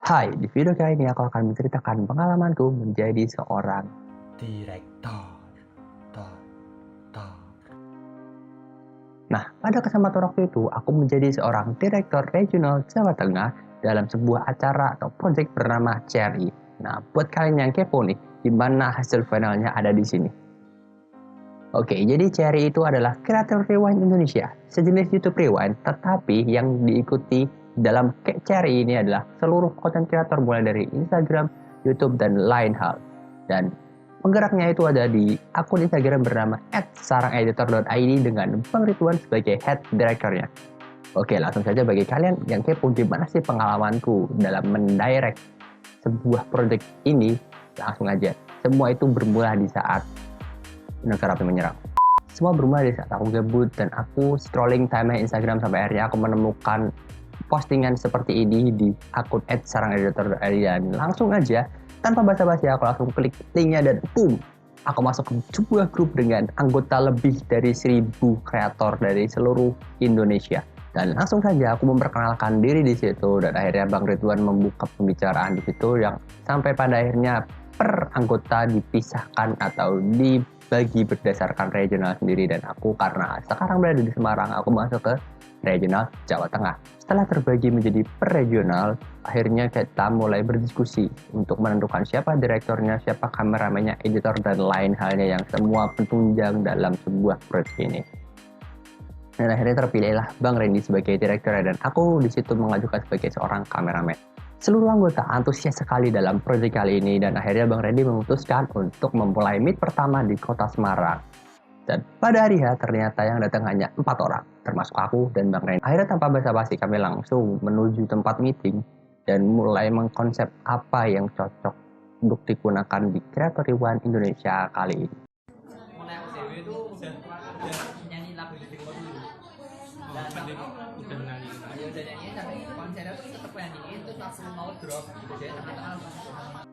Hai, di video kali ini aku akan menceritakan pengalamanku menjadi seorang Direktur. Tor, tor. Nah, pada kesempatan waktu itu, aku menjadi seorang Direktur Regional Jawa Tengah dalam sebuah acara atau proyek bernama CRI. Nah, buat kalian yang kepo nih, di mana hasil finalnya ada di sini. Oke, jadi CRI itu adalah Creator Rewind Indonesia, sejenis YouTube Rewind, tetapi yang diikuti dalam CRI ini adalah seluruh konten kreator mulai dari Instagram, YouTube, dan lain hal. Dan penggeraknya itu ada di akun Instagram bernama @sarangeditor.id dengan Bang Ridwan sebagai head directornya. Oke, langsung saja bagi kalian yang kepo gimana sih pengalamanku dalam mendirect sebuah project ini, langsung aja. Semua itu bermula di saat negara api menyerang. Semua bermula di saat aku gabut dan aku scrolling timeline Instagram sampai akhirnya aku menemukan postingan seperti ini di akun @sarangeditor.id dan langsung aja tanpa basa-basi aku langsung klik linknya dan boom, aku masuk ke sebuah grup dengan anggota lebih dari 1000 kreator dari seluruh Indonesia. Dan langsung saja aku memperkenalkan diri di situ dan akhirnya Bang Ridwan membuka pembicaraan di situ yang sampai pada akhirnya per anggota dipisahkan atau dibagi berdasarkan regional sendiri, dan aku karena sekarang berada di Semarang aku masuk ke regional Jawa Tengah. Setelah terbagi menjadi per regional, akhirnya kita mulai berdiskusi untuk menentukan siapa direkturnya, siapa kameramennya, editor, dan lain halnya yang semua penunjang dalam sebuah proyek ini. Dan akhirnya terpilihlah Bang Randy sebagai direktur dan aku di situ mengajukan sebagai seorang kameramen. Seluruh anggota antusias sekali dalam proyek kali ini dan akhirnya Bang Randy memutuskan untuk memulai meet pertama di kota Semarang. Dan pada hari H ternyata yang datang hanya 4 orang, termasuk aku dan Bang Randy. Akhirnya tanpa basa-basi kami langsung menuju tempat meeting dan mulai mengkonsep apa yang cocok untuk digunakan di Creator Rewind Indonesia kali ini.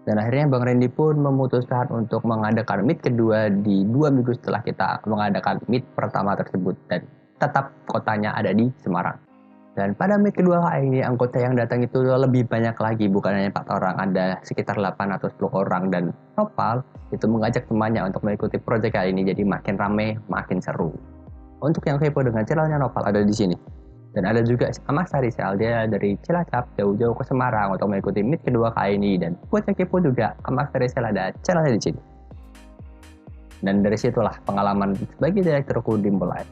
Dan akhirnya Bang Randy pun memutuskan untuk mengadakan meet kedua di 2 minggu setelah kita mengadakan meet pertama tersebut, dan tetap kotanya ada di Semarang. Dan pada meet kedua kali ini anggota yang datang itu lebih banyak lagi, bukan hanya 4 orang, ada sekitar 8 atau 10 orang, dan Nopal itu mengajak temannya untuk mengikuti proyek kali ini, jadi makin rame, makin seru. Untuk yang kepo dengan channelnya Nopal ada di sini. Dan ada juga Mas Rizal, dia dari Cilacap jauh-jauh ke Semarang untuk mengikuti meet kedua kali ini, dan buat yang kepo juga Mas Rizal ada channelnya di sini. Dan dari situlah pengalaman sebagai direkturku dimulai.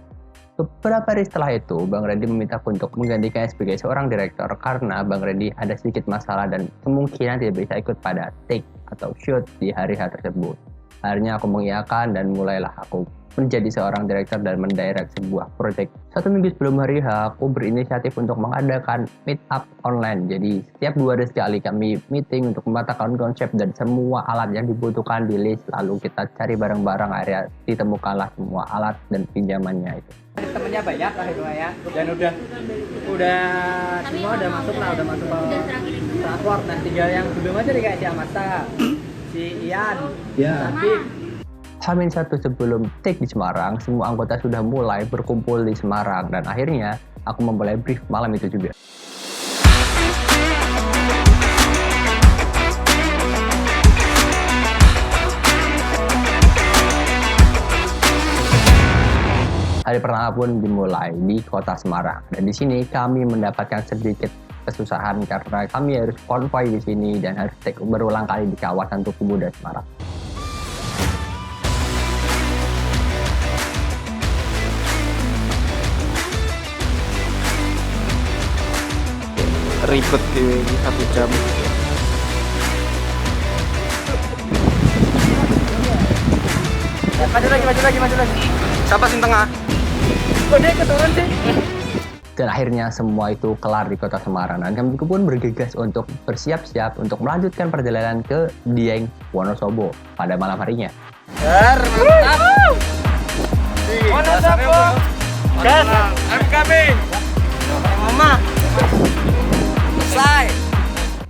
Beberapa hari setelah itu, Bang Randy memintaku untuk menggantikannya sebagai seorang direktur karena Bang Randy ada sedikit masalah dan kemungkinan tidak bisa ikut pada take atau shoot di hari H tersebut. Akhirnya aku mengiyakan dan mulailah aku menjadi seorang direktur dan mendirect sebuah proyek. 1 minggu sebelum hari H, aku berinisiatif untuk mengadakan meet up online. Jadi setiap 2 hari sekali kami meeting untuk mematangkan konsep dan semua alat yang dibutuhkan di list. Lalu kita cari bareng-bareng, akhirnya ditemukanlah semua alat dan pinjamannya itu. Temennya banyak lah itu ya, dan udah semua udah masuk ke transport. Nah, tinggal yang belum aja nih kayak si Amasta, si Ian, Sabik. H-1 sebelum take di Semarang, semua anggota sudah mulai berkumpul di Semarang dan akhirnya aku memulai brief malam itu juga. Hari pertama pun dimulai di kota Semarang dan di sini kami mendapatkan sedikit kesusahan karena kami harus konvoy di sini dan harus take berulang kali di kawasan Tugu Muda Semarang. Ribet di 1 jam. Maju lagi. Siapa sih tengah? Kok dia keturun sih? Dan akhirnya semua itu kelar di kota Semarang dan kami pun bergegas untuk bersiap-siap untuk melanjutkan perjalanan ke Dieng, Wonosobo pada malam harinya. Mantap. Wonosobo. Gas. FKB. Mama. Selesai.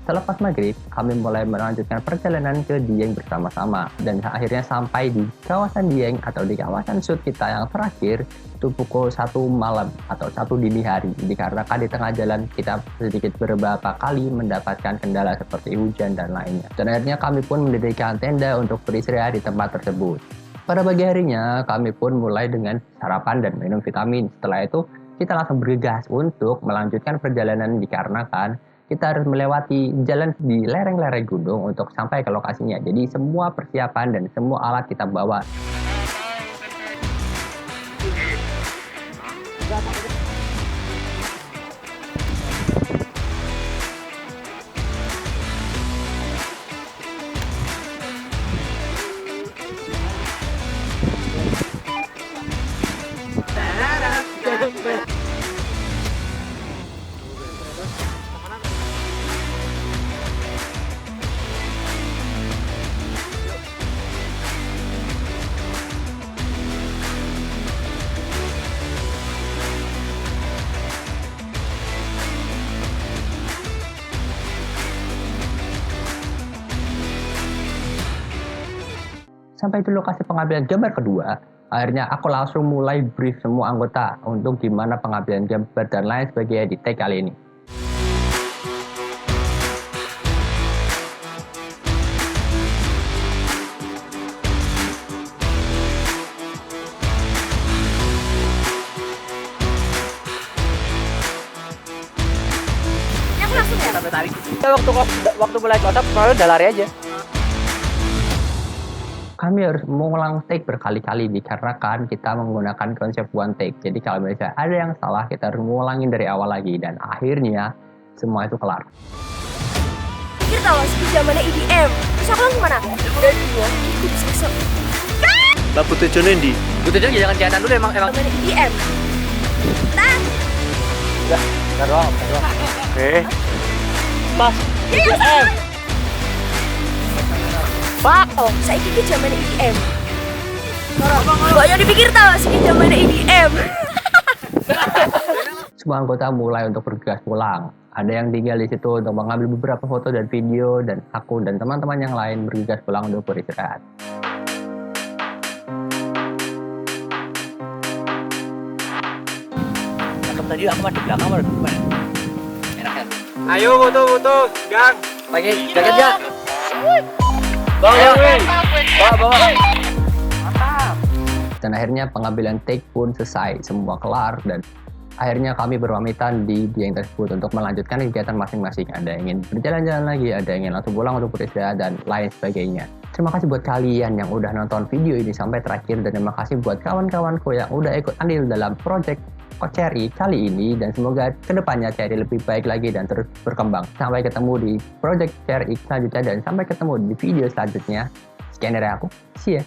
selepas maghrib, kami mulai melanjutkan perjalanan ke Dieng bersama-sama. Dan akhirnya sampai di kawasan Dieng atau di kawasan shoot kita yang terakhir, itu pukul 1 malam atau 1 dini hari. Dikarenakan di tengah jalan kita sedikit beberapa kali mendapatkan kendala seperti hujan dan lainnya. Dan akhirnya kami pun mendirikan tenda untuk beristirahat di tempat tersebut. Pada pagi harinya, kami pun mulai dengan sarapan dan minum vitamin. Setelah itu, kita langsung bergegas untuk melanjutkan perjalanan dikarenakan kita harus melewati jalan di lereng-lereng gunung untuk sampai ke lokasinya. Jadi semua persiapan dan semua alat kita bawa. Sampai di lokasi pengambilan gambar kedua, akhirnya aku langsung mulai brief semua anggota untuk gimana pengambilan gambar dan lain sebagainya di take kali ini. Ini aku langsung ya sampai tarik. Waktu mulai kotak, malu udah lari aja. Kami harus mengulang take berkali-kali dikarenakan kita menggunakan konsep one take. Jadi kalau misalnya ada yang salah, kita harus ngulangin dari awal lagi. Dan akhirnya semua itu kelar. Pikir tau sih zamannya EDM. Terus aku langsung mana? Dan gua ikut sesok. Lah putih John Endi. Butuh jangan kelihatan dulu emang. Zamannya EDM. Tan. Enggak doang. Eh, Mas. EDM. Pak, oh, saya ikut zamannya EDM. Gak yang dipikir tau sih zamannya EDM. Semua anggota mulai untuk bergegas pulang. Ada yang tinggal di situ untuk mengambil beberapa foto dan video, dan aku dan teman-teman yang lain bergegas pulang untuk beristirahat. Tadi aku di belakang baru gimana? Enak kan? ayo foto, gang. Pakai jaket ya. Bawa. Dan akhirnya pengambilan take pun selesai, semua kelar, dan akhirnya kami berpamitan di Dieng tersebut untuk melanjutkan kegiatan masing-masing. Ada yang ingin berjalan-jalan lagi, ada yang ingin langsung pulang untuk beristirahat, dan lain sebagainya. Terima kasih buat kalian yang udah nonton video ini sampai terakhir, dan terima kasih buat kawan-kawanku yang udah ikut andil dalam project Cherry kali ini, dan semoga kedepannya Cherry lebih baik lagi dan terus berkembang. Sampai ketemu di project Cherry selanjutnya, dan sampai ketemu di video selanjutnya. Sekian dari aku, see ya.